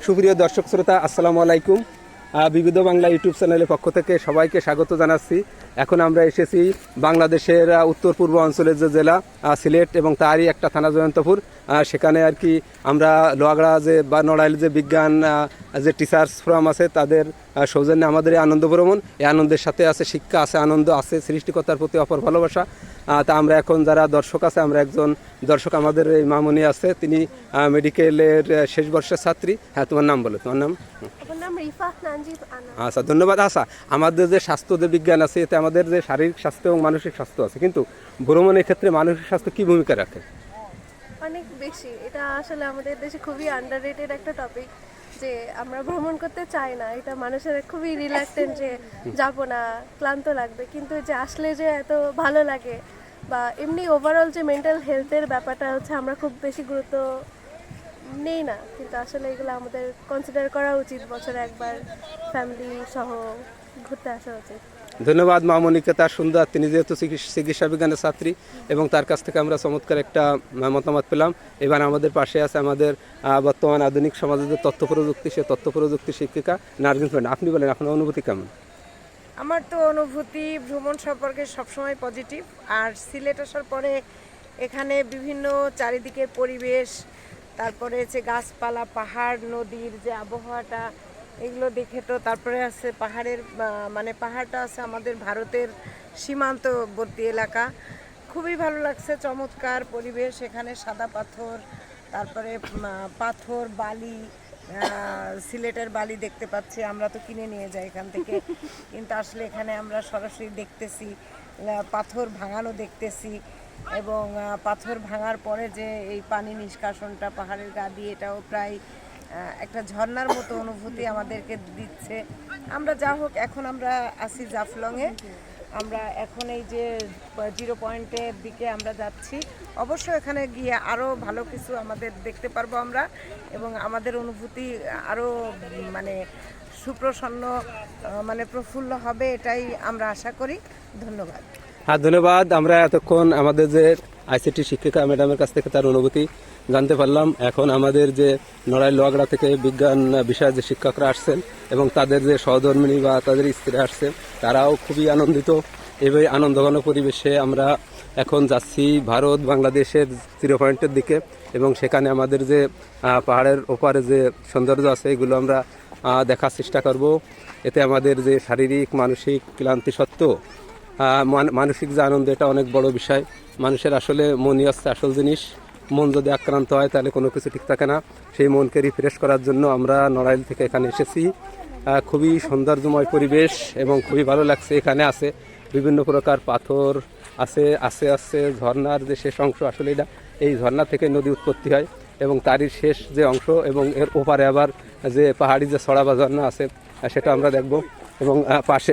সুপ্রিয় দর্শক শ্রোতা, আসসালামু আলাইকুম। বিবিধ বাংলা ইউটিউব চ্যানেলের পক্ষ থেকে সবাইকে স্বাগত জানাচ্ছি। এখন আমরা এসেছি বাংলাদেশের উত্তর পূর্ব অঞ্চলের যে জেলা সিলেট এবং তারই একটা থানা জয়ন্তপুর। সেখানে আর কি আমরা লোহাগড়া যে বা নড়াইল যে বিজ্ঞান যে টিচার্স ফোরাম আছে তাদের সৌজন্যে আমাদের এই আনন্দ ভ্রমণ। এই আনন্দের সাথে আছে শিক্ষা, আছে আনন্দ, আছে সৃষ্টিকর্তার প্রতি অপর ভালোবাসা। তা আমরা এখন যারা দর্শক আছে, আমরা একজন দর্শক আমাদের এই মামনি আছে, তিনি মেডিকেলের শেষ বর্ষের ছাত্রী। হ্যাঁ, তোমার নাম বলো, তোমার নাম? আচ্ছা, ধন্যবাদ। আচ্ছা, আমাদের যে স্বাস্থ্য যে বিজ্ঞান আছে, এতে আমাদের যে শারীরিক স্বাস্থ্য এবং মানসিক স্বাস্থ্য আছে, কিন্তু ভ্রমণের ক্ষেত্রে মানসিক স্বাস্থ্য কি ভূমিকা রাখে? অনেক বেশি। এটা আসলে আমাদের দেশে খুবই আন্ডাররেটেড একটা টপিক, যে আমরা ভ্রমণ করতে চাই না। এটা মানুষের খুবই রিল্যাক্সেন্ট, যে যাবো না, ক্লান্ত লাগবে, কিন্তু যে আসলে যে এত ভালো লাগে, বা এমনি ওভারঅল যে মেন্টাল হেলথের ব্যাপারটা হচ্ছে আমরা খুব বেশি গুরুত্ব নেই না, কিন্তু আসলে এগুলো আমাদের কনসিডার করা উচিত। বছরে একবার ফ্যামিলি সহ ঘুরতে আসা উচিত। ধন্যবাদ মামনিকে তার সুন্দর, তিনি যেহেতু চিকিৎসা বিজ্ঞানের ছাত্রী এবং তার কাছ থেকে আমরা চমৎকার একটা মতামত পেলাম। এবার আমাদের পাশে আছে আমাদের বর্তমান আধুনিক সমাজের যে তথ্য প্রযুক্তি, সে তথ্য প্রযুক্তি শিক্ষিকা নার্গিস ম্যাডাম। আপনি বলেন, আপনার অনুভূতি কেমন? আমার তো অনুভূতি ভ্রমণ সম্পর্কে সবসময় পজিটিভ। আর সিলেট আসার পরে এখানে বিভিন্ন চারিদিকের পরিবেশ, তারপরে হচ্ছে গাছপালা, পাহাড়, নদীর যে আবহাওয়াটা, এগুলো দেখে তো তারপরে আছে পাহাড়ের মানে পাহাড়টা আছে আমাদের ভারতের সীমান্তবর্তী এলাকা। খুবই ভালো লাগছে, চমৎকার পরিবেশ। এখানে সাদা পাথর, তারপরে পাথর, বালি, সিলেটের বালি দেখতে পাচ্ছি। আমরা তো কিনে নিয়ে যাই এখান থেকে, কিন্তু আসলে এখানে আমরা সরাসরি দেখতেছি, পাথর ভাঙানো দেখতেছি। এবং পাথর ভাঙার পরে যে এই পানি নিষ্কাশনটা পাহাড়ের গা দিয়ে, এটাও প্রায় একটা ঝর্ণার মতো অনুভূতি আমাদেরকে দিচ্ছে। আমরা যা হোক, এখন আমরা আছি জাফলংয়ে। আমরা এখন এই যে 0 পয়েন্টের দিকে আমরা যাচ্ছি। অবশ্য এখানে গিয়ে আরও ভালো কিছু আমাদের দেখতে পারবো আমরা, এবং আমাদের অনুভূতি আরও মানে সুপ্রসন্ন, মানে প্রফুল্ল হবে, এটাই আমরা আশা করি। ধন্যবাদ। হ্যাঁ, ধন্যবাদ। আমরা এতক্ষণ আমাদের যে আইসিটি শিক্ষিকা ম্যাডামের কাছ থেকে তার অনুভূতি জানতে পারলাম। এখন আমাদের যে নড়াইল লোহাগড়া থেকে বিজ্ঞান বিষয়ে যে শিক্ষকরা আসছেন এবং তাদের যে সহধর্মিণী বা তাদের স্ত্রী আসছেন, তারাও খুবই আনন্দিত। এভাবে আনন্দঘন পরিবেশে আমরা এখন যাচ্ছি ভারত বাংলাদেশের 0 পয়েন্টের দিকে, এবং সেখানে আমাদের যে পাহাড়ের ওপারে যে সৌন্দর্য আছে, এগুলো আমরা দেখার চেষ্টা করব। এতে আমাদের যে শারীরিক মানসিক ক্লান্তি সত্ত্বেও মানসিক যে আনন্দ, এটা অনেক বড় বিষয়। মানুষের আসলে মনই হচ্ছে আসল জিনিস। মন যদি আক্রান্ত হয় তাহলে কোনো কিছু ঠিক থাকে না। সেই মনকে রিফ্রেশ করার জন্য আমরা নড়াইল থেকে এখানে এসেছি। খুবই সৌন্দর্যময় পরিবেশ এবং খুবই ভালো লাগছে। এখানে আছে বিভিন্ন প্রকার পাথর, আছে আছে আছে ঝর্ণার যে শেষ অংশ, আসলে এটা এই ঝর্ণা থেকে নদী উৎপত্তি হয় এবং তারই শেষ যে অংশ, এবং এর ওপারে আবার যে পাহাড়ি যে ছড়া বা ঝর্ণা আছে, সেটা আমরা দেখব। এবং পাশে